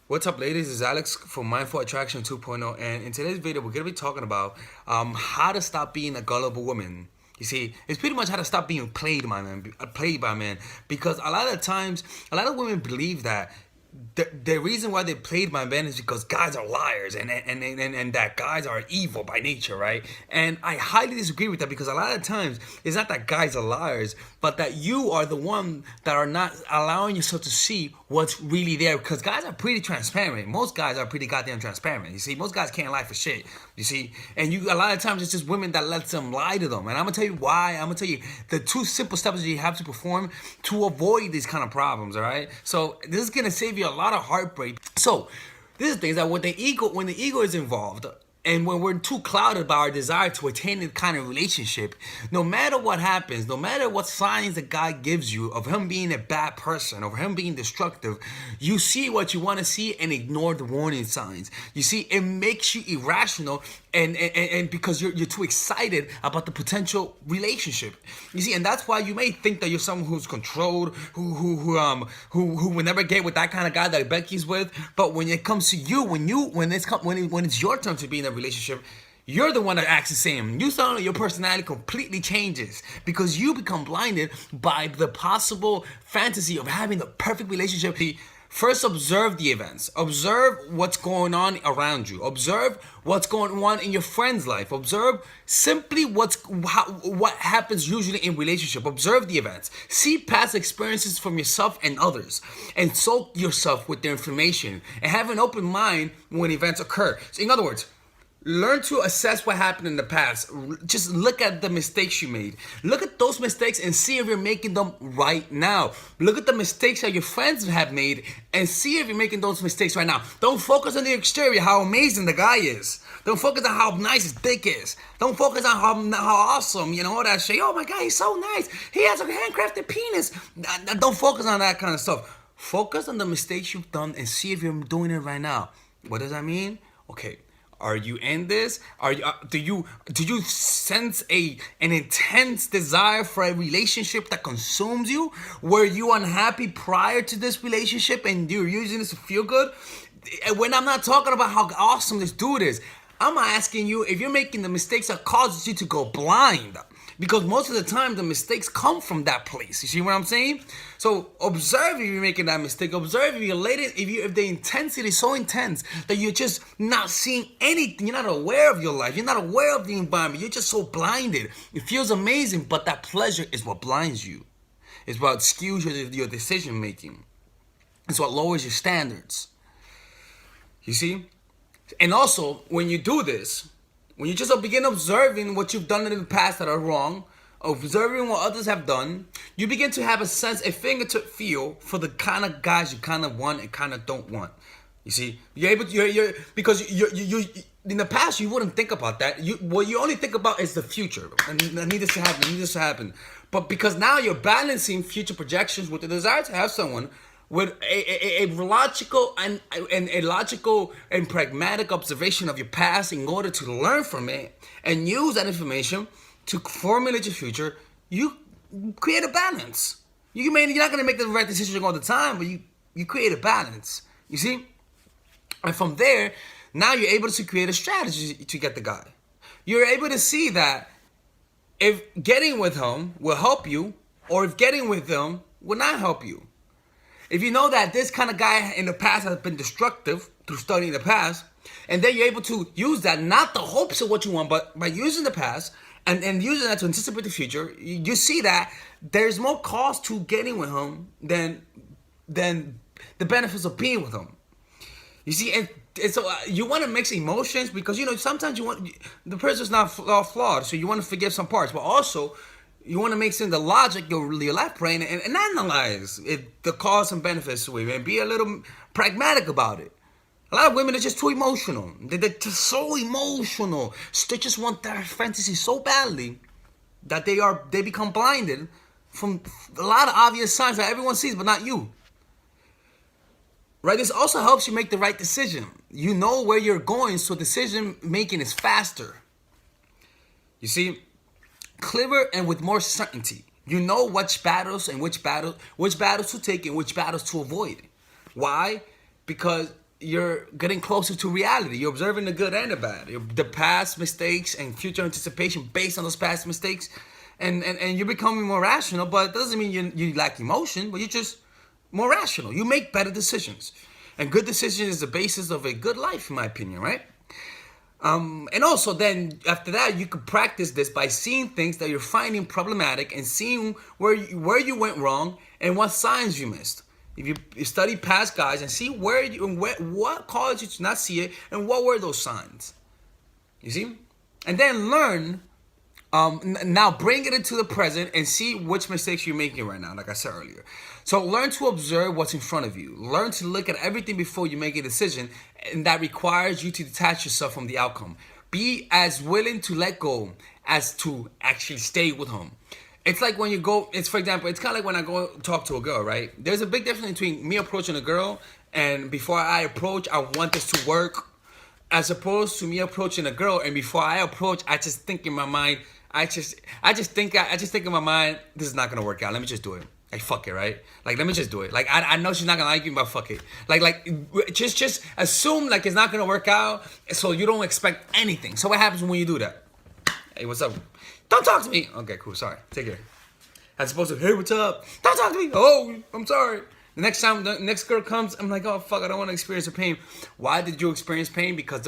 What's up, ladies? It's Alex from Mindful Attraction 2.0, and in today's video, we're gonna be talking about how to stop being a gullible woman. You see, it's pretty much how to stop being played by men, because a lot of times, a lot of women believe that the reason why they played by men is because guys are liars and that guys are evil by nature, right? And I highly disagree with that, because a lot of times it's not that guys are liars, but that you are the one that are not allowing yourself to see what's really there, because guys are pretty transparent. Most guys are pretty goddamn transparent. You see, most guys can't lie for shit. You see, and you a lot of times it's just women that lets them lie to them. And I'm gonna tell you why. I'm gonna tell you the two simple steps that you have to perform to avoid these kind of problems. All right. So this is gonna save you a lot of heartbreak. So this is things that when the ego is involved, and when we're too clouded by our desire to attain that kind of relationship, no matter what happens, no matter what signs the guy gives you of him being a bad person, of him being destructive, you see what you want to see and ignore the warning signs. You see, it makes you irrational, and because you're too excited about the potential relationship. You see, and that's why you may think that you're someone who's controlled, who will never get with that kind of guy that Becky's with. But when it comes to you, when it's your turn to be in a relationship, you're the one that acts the same. You suddenly, your personality completely changes because you become blinded by the possible fantasy of having the perfect relationship. First, observe the events. Observe what's going on around you. Observe what's going on in your friend's life. Observe simply what happens usually in relationship. Observe the events. See past experiences from yourself and others, and soak yourself with their information, and have an open mind when events occur. So, in other words, learn to assess what happened in the past. Just look at the mistakes you made. Look at those mistakes and see if you're making them right now. Look at the mistakes that your friends have made and see if you're making those mistakes right now. Don't focus on the exterior, how amazing the guy is. Don't focus on how nice his dick is. Don't focus on how awesome, all that shit. Oh my God, he's so nice. He has a handcrafted penis. Don't focus on that kind of stuff. Focus on the mistakes you've done and see if you're doing it right now. What does that mean? Okay. Are you in this? Do you sense an intense desire for a relationship that consumes you? Were you unhappy prior to this relationship and you're using this to feel good? When I'm not talking about how awesome this dude is, I'm asking you if you're making the mistakes that causes you to go blind. Because most of the time the mistakes come from that place. You see what I'm saying? So observe if you're making that mistake. Observe if you're late, if the intensity is so intense that you're just not seeing anything. You're not aware of your life. You're not aware of the environment. You're just so blinded. It feels amazing, but that pleasure is what blinds you. It's what skews your decision making. It's what lowers your standards. You see? And also, when you do this, when you just begin observing what you've done in the past that are wrong, observing what others have done, you begin to have a fingertip feel for the kind of guys you kind of want and kind of don't want. You see, because you in the past you wouldn't think about that. What you only think about is the future, and that needs to happen. But because now you're balancing future projections with the desire to have someone with a logical and a logical and pragmatic observation of your past in order to learn from it and use that information to formulate your future, you create a balance. You're not going to make the right decision all the time, but you create a balance. You see? And from there, now you're able to create a strategy to get the guy. You're able to see that if getting with him will help you, or if getting with him will not help you. If you know that this kind of guy in the past has been destructive through studying the past, and then you're able to use that, not the hopes of what you want, but by using the past and using that to anticipate the future, you see that there's more cost to getting with him than the benefits of being with him. You see, and so you want to mix emotions because, sometimes the person's not flawed, so you want to forgive some parts, but also you want to mix in the logic, your left brain, and analyze the costs and benefits to it, and be a little pragmatic about it. A lot of women are just too emotional. They're just so emotional. They just want their fantasy so badly that they become blinded from a lot of obvious signs that everyone sees, but not you. Right? This also helps you make the right decision. You know where you're going, so decision making is faster. You see? Clearer and with more certainty. You know which battles to take and which battles to avoid. Why? Because you're getting closer to reality. You're observing the good and the bad, the past mistakes and future anticipation based on those past mistakes, and you're becoming more rational. But it doesn't mean you lack emotion, but you're just more rational. You make better decisions, and good decision is the basis of a good life, in my opinion, right? And also then after that, you could practice this by seeing things that you're finding problematic and seeing where you went wrong and what signs you missed. If you study past guys and see what caused you to not see it and what were those signs, you see, and then learn. Now bring it into the present and see which mistakes you're making right now, like I said earlier. So learn to observe what's in front of you. Learn to look at everything before you make a decision, and that requires you to detach yourself from the outcome. Be as willing to let go as to actually stay with him. It's like when you go, for example, it's kind of like when I go talk to a girl, right? There's a big difference between me approaching a girl and before I approach, I want this to work, as opposed to me approaching a girl and before I approach, I just think in my mind, I just think in my mind, this is not gonna work out. Let me just do it. Like fuck it, right? Like let me just do it. Like I know she's not gonna like me, but fuck it. Like just assume like it's not gonna work out, so you don't expect anything. So what happens when you do that? Hey, what's up? Don't talk to me. Okay, cool. Sorry. Take care. As opposed to, hey, what's up? Don't talk to me. Oh, I'm sorry. The next time the next girl comes, I'm like, oh fuck, I don't want to experience the pain. Why did you experience pain? Because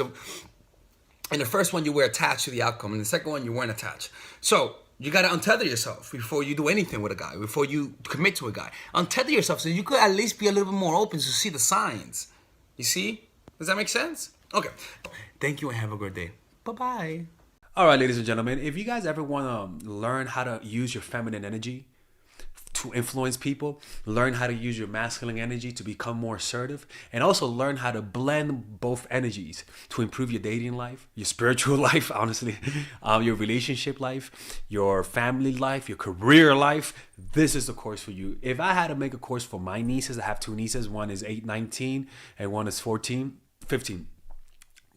in the first one, you were attached to the outcome. In the second one, you weren't attached. So you got to untether yourself before you do anything with a guy, before you commit to a guy. Untether yourself so you could at least be a little bit more open to see the signs. You see? Does that make sense? Okay. Thank you and have a good day. Bye-bye. All right, ladies and gentlemen, if you guys ever want to learn how to use your feminine energy to influence people, learn how to use your masculine energy to become more assertive, and also learn how to blend both energies to improve your dating life, your spiritual life, honestly, your relationship life, your family life, your career life, this is the course for you. If I had to make a course for my nieces, I have two nieces, one is 19 and one is 15.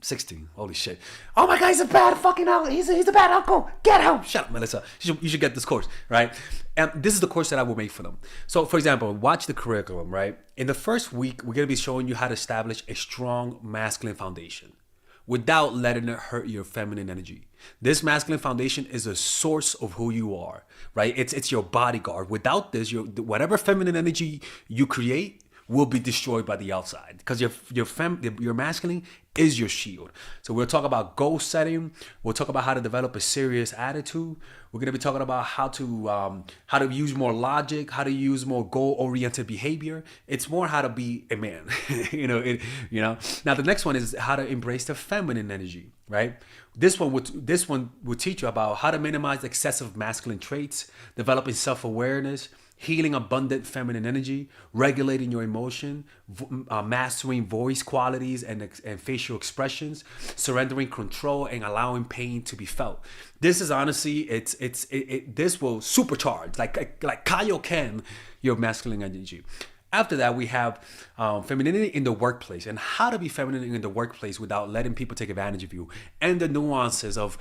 16. Holy shit. Oh my God, he's a bad fucking uncle. He's a bad uncle. Get him. Shut up, Melissa. You should get this course, right? And this is the course that I will make for them. So, for example, watch the curriculum, right? In the first week, we're going to be showing you how to establish a strong masculine foundation without letting it hurt your feminine energy. This masculine foundation is a source of who you are, right? It's your bodyguard. Without this, whatever feminine energy you create will be destroyed by the outside, because your masculine is your shield. So we'll talk about goal setting. We'll talk about how to develop a serious attitude. We're gonna be talking about how to use more logic, how to use more goal-oriented behavior. It's more how to be a man, Now the next one is how to embrace the feminine energy, right? This one will teach you about how to minimize excessive masculine traits, developing self-awareness, healing abundant feminine energy, regulating your emotion, mastering voice qualities and facial expressions, surrendering control, and allowing pain to be felt. This is honestly, this will supercharge, like Kaioken, your masculine energy. After that, we have femininity in the workplace and how to be feminine in the workplace without letting people take advantage of you, and the nuances of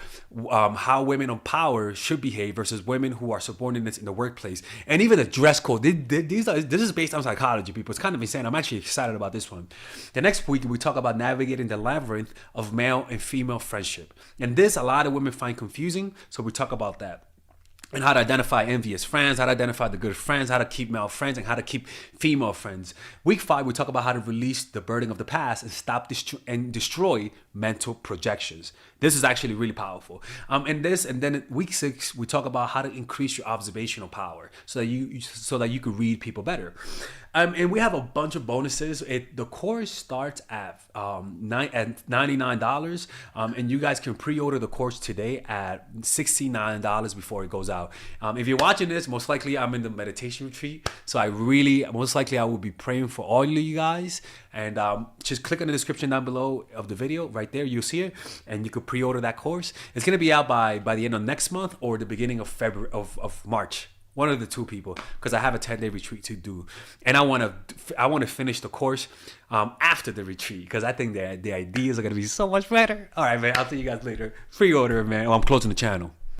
how women of power should behave versus women who are subordinates in the workplace, and even the dress code. This is based on psychology, people. It's kind of insane. I'm actually excited about this one. The next week, we talk about navigating the labyrinth of male and female friendship. And this, a lot of women find confusing, so we talk about that. And how to identify envious friends, how to identify the good friends, how to keep male friends, and how to keep female friends. Week 5, we talk about how to release the burden of the past and stop and destroy mental projections. This is actually really powerful. And then week 6, we talk about how to increase your observational power so that you could read people better. And we have a bunch of bonuses. The course starts at $99, and you guys can pre-order the course today at $69 before it goes out. If you're watching this, most likely I'm in the meditation retreat, so most likely I will be praying for all of you guys. And just click on the description down below of the video. Right there, you'll see it, and you could pre-order that course. It's gonna be out by the end of next month or the beginning of February of March. One of the two, people, because I have a 10-day retreat to do, and I want to finish the course after the retreat, because I think the ideas are gonna be so much better. All right, man. I'll see you guys later. Pre-order, man. I'm closing the channel.